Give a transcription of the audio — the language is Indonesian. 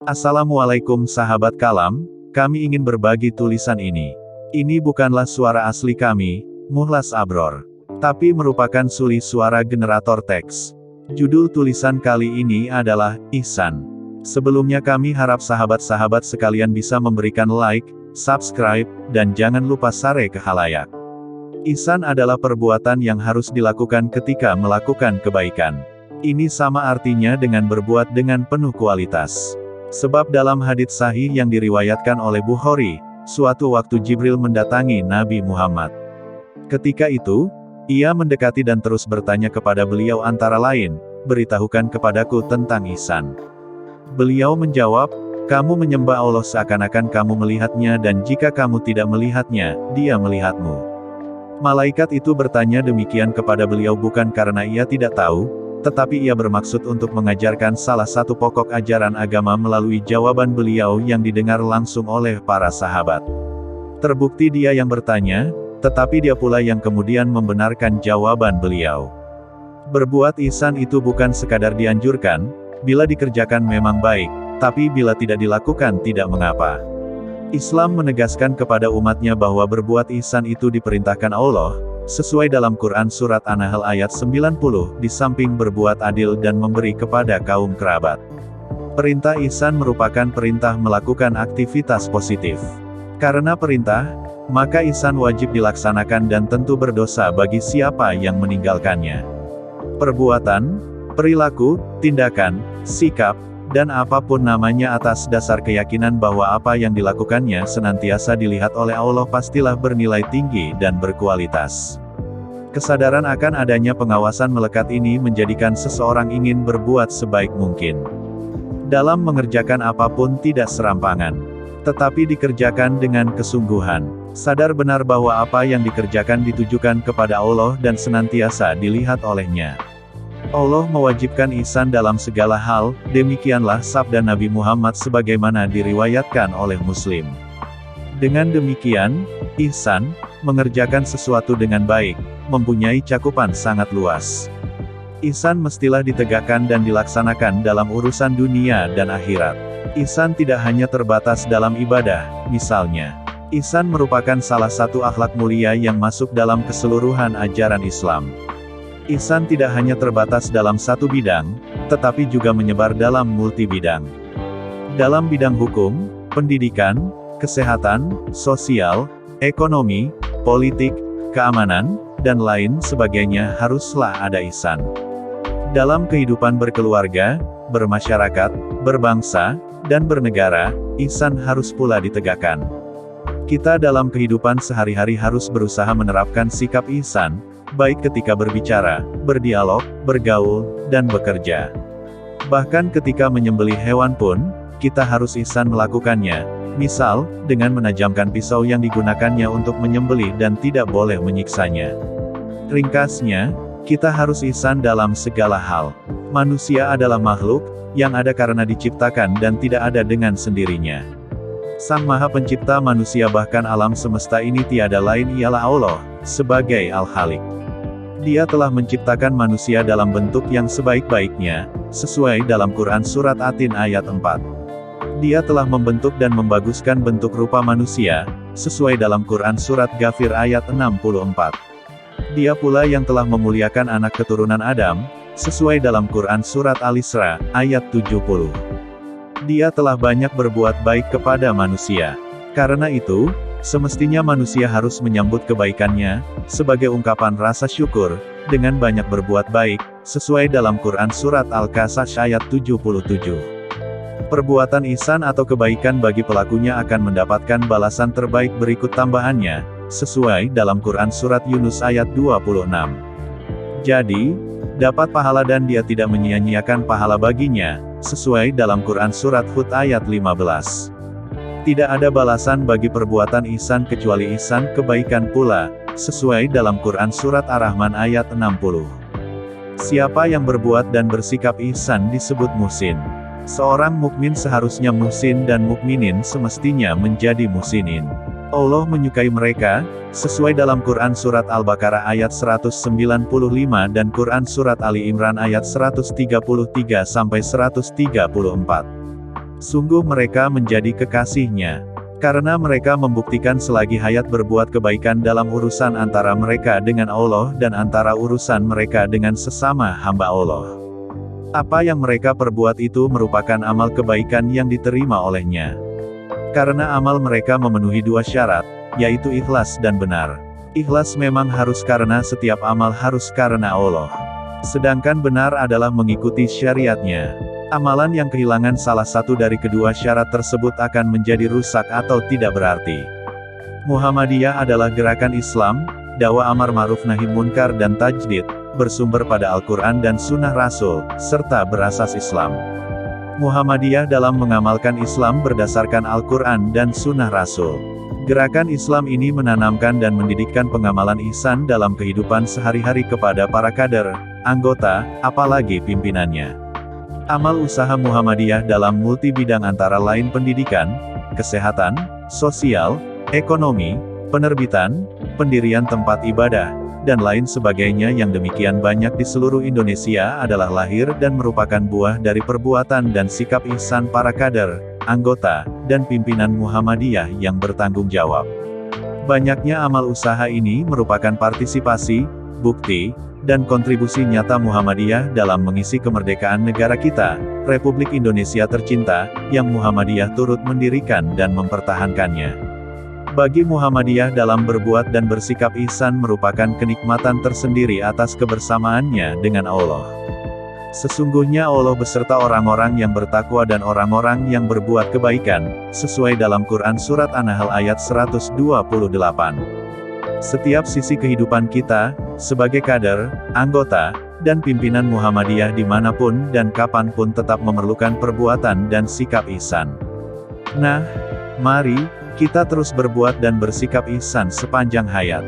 Assalamualaikum sahabat kalam, kami ingin berbagi tulisan ini. Ini bukanlah suara asli kami, Mukhlas Abror, tapi merupakan suli suara generator teks. Judul tulisan kali ini adalah, Ihsan. Sebelumnya kami harap sahabat-sahabat sekalian bisa memberikan like, subscribe, dan jangan lupa share ke khalayak. Ihsan adalah perbuatan yang harus dilakukan ketika melakukan kebaikan. Ini sama artinya dengan berbuat dengan penuh kualitas. Sebab dalam hadits sahih yang diriwayatkan oleh Bukhari, suatu waktu Jibril mendatangi Nabi Muhammad. Ketika itu, ia mendekati dan terus bertanya kepada beliau antara lain, beritahukan kepadaku tentang ihsan. Beliau menjawab, kamu menyembah Allah seakan-akan kamu melihatnya dan jika kamu tidak melihatnya, dia melihatmu. Malaikat itu bertanya demikian kepada beliau bukan karena ia tidak tahu, tetapi ia bermaksud untuk mengajarkan salah satu pokok ajaran agama melalui jawaban beliau yang didengar langsung oleh para sahabat. Terbukti dia yang bertanya, tetapi dia pula yang kemudian membenarkan jawaban beliau. Berbuat ihsan itu bukan sekadar dianjurkan, bila dikerjakan memang baik, tapi bila tidak dilakukan tidak mengapa. Islam menegaskan kepada umatnya bahwa berbuat ihsan itu diperintahkan Allah, sesuai dalam Quran Surat An-Nahl ayat 90, di samping berbuat adil dan memberi kepada kaum kerabat. Perintah ihsan merupakan perintah melakukan aktivitas positif. Karena perintah, maka ihsan wajib dilaksanakan dan tentu berdosa bagi siapa yang meninggalkannya. Perbuatan, perilaku, tindakan, sikap, dan apapun namanya atas dasar keyakinan bahwa apa yang dilakukannya senantiasa dilihat oleh Allah pastilah bernilai tinggi dan berkualitas. Kesadaran akan adanya pengawasan melekat ini menjadikan seseorang ingin berbuat sebaik mungkin. Dalam mengerjakan apapun tidak serampangan, tetapi dikerjakan dengan kesungguhan. Sadar benar bahwa apa yang dikerjakan ditujukan kepada Allah dan senantiasa dilihat olehnya. Allah mewajibkan ihsan dalam segala hal, demikianlah sabda Nabi Muhammad sebagaimana diriwayatkan oleh Muslim. Dengan demikian, ihsan, mengerjakan sesuatu dengan baik, mempunyai cakupan sangat luas. Ihsan mestilah ditegakkan dan dilaksanakan dalam urusan dunia dan akhirat. Ihsan tidak hanya terbatas dalam ibadah, misalnya. Ihsan merupakan salah satu akhlak mulia yang masuk dalam keseluruhan ajaran Islam. Ihsan tidak hanya terbatas dalam satu bidang, tetapi juga menyebar dalam multi bidang. Dalam bidang hukum, pendidikan, kesehatan, sosial, ekonomi, politik, keamanan, dan lain sebagainya haruslah ada ihsan. Dalam kehidupan berkeluarga, bermasyarakat, berbangsa, dan bernegara, ihsan harus pula ditegakkan. Kita dalam kehidupan sehari-hari harus berusaha menerapkan sikap ihsan, baik ketika berbicara, berdialog, bergaul, dan bekerja. Bahkan ketika menyembelih hewan pun, kita harus ihsan melakukannya, misal, dengan menajamkan pisau yang digunakannya untuk menyembelih dan tidak boleh menyiksanya. Ringkasnya, kita harus ihsan dalam segala hal. Manusia adalah makhluk, yang ada karena diciptakan dan tidak ada dengan sendirinya. Sang Maha Pencipta manusia bahkan alam semesta ini tiada lain ialah Allah, sebagai Al-Khaliq. Dia telah menciptakan manusia dalam bentuk yang sebaik-baiknya, sesuai dalam Quran Surat Atin ayat 4. Dia telah membentuk dan membaguskan bentuk rupa manusia, sesuai dalam Quran Surat Ghafir ayat 64. Dia pula yang telah memuliakan anak keturunan Adam, sesuai dalam Quran Surat Al-Isra, ayat 70. Dia telah banyak berbuat baik kepada manusia. Karena itu, semestinya manusia harus menyambut kebaikannya, sebagai ungkapan rasa syukur, dengan banyak berbuat baik, sesuai dalam Quran Surat Al-Qasas ayat 77. Perbuatan ihsan atau kebaikan bagi pelakunya akan mendapatkan balasan terbaik berikut tambahannya, sesuai dalam Quran Surat Yunus ayat 26. Jadi, dapat pahala dan dia tidak menyia-nyiakan pahala baginya, sesuai dalam Quran Surat Hud ayat 15. Tidak ada balasan bagi perbuatan ihsan kecuali ihsan kebaikan pula, sesuai dalam Quran Surat Ar-Rahman ayat 60. Siapa yang berbuat dan bersikap ihsan disebut muhsin. Seorang mukmin seharusnya muhsin dan mukminin semestinya menjadi muhsinin. Allah menyukai mereka, sesuai dalam Quran Surat Al-Baqarah ayat 195 dan Quran Surat Ali Imran ayat 133-134. Sungguh mereka menjadi kekasih-Nya. Karena mereka membuktikan selagi hayat berbuat kebaikan dalam urusan antara mereka dengan Allah dan antara urusan mereka dengan sesama hamba Allah. Apa yang mereka perbuat itu merupakan amal kebaikan yang diterima oleh-Nya. Karena amal mereka memenuhi dua syarat, yaitu ikhlas dan benar. Ikhlas memang harus karena setiap amal harus karena Allah. Sedangkan benar adalah mengikuti syariat-Nya. Amalan yang kehilangan salah satu dari kedua syarat tersebut akan menjadi rusak atau tidak berarti. Muhammadiyah adalah gerakan Islam, dakwah amar ma'ruf nahi munkar dan tajdid, bersumber pada Al-Quran dan Sunnah Rasul, serta berasas Islam. Muhammadiyah dalam mengamalkan Islam berdasarkan Al-Quran dan Sunnah Rasul. Gerakan Islam ini menanamkan dan mendidikkan pengamalan ihsan dalam kehidupan sehari-hari kepada para kader, anggota, apalagi pimpinannya. Amal usaha Muhammadiyah dalam multi bidang antara lain pendidikan, kesehatan, sosial, ekonomi, penerbitan, pendirian tempat ibadah, dan lain sebagainya yang demikian banyak di seluruh Indonesia adalah lahir dan merupakan buah dari perbuatan dan sikap ihsan para kader, anggota, dan pimpinan Muhammadiyah yang bertanggung jawab. Banyaknya amal usaha ini merupakan partisipasi, bukti, dan kontribusi nyata Muhammadiyah dalam mengisi kemerdekaan negara kita, Republik Indonesia tercinta, yang Muhammadiyah turut mendirikan dan mempertahankannya. Bagi Muhammadiyah dalam berbuat dan bersikap ihsan merupakan kenikmatan tersendiri atas kebersamaannya dengan Allah. Sesungguhnya Allah beserta orang-orang yang bertakwa dan orang-orang yang berbuat kebaikan, sesuai dalam Quran Surat An-Nahl ayat 128. Setiap sisi kehidupan kita, sebagai kader, anggota, dan pimpinan Muhammadiyah dimanapun dan kapanpun tetap memerlukan perbuatan dan sikap ihsan. Nah, mari, kita terus berbuat dan bersikap ihsan sepanjang hayat.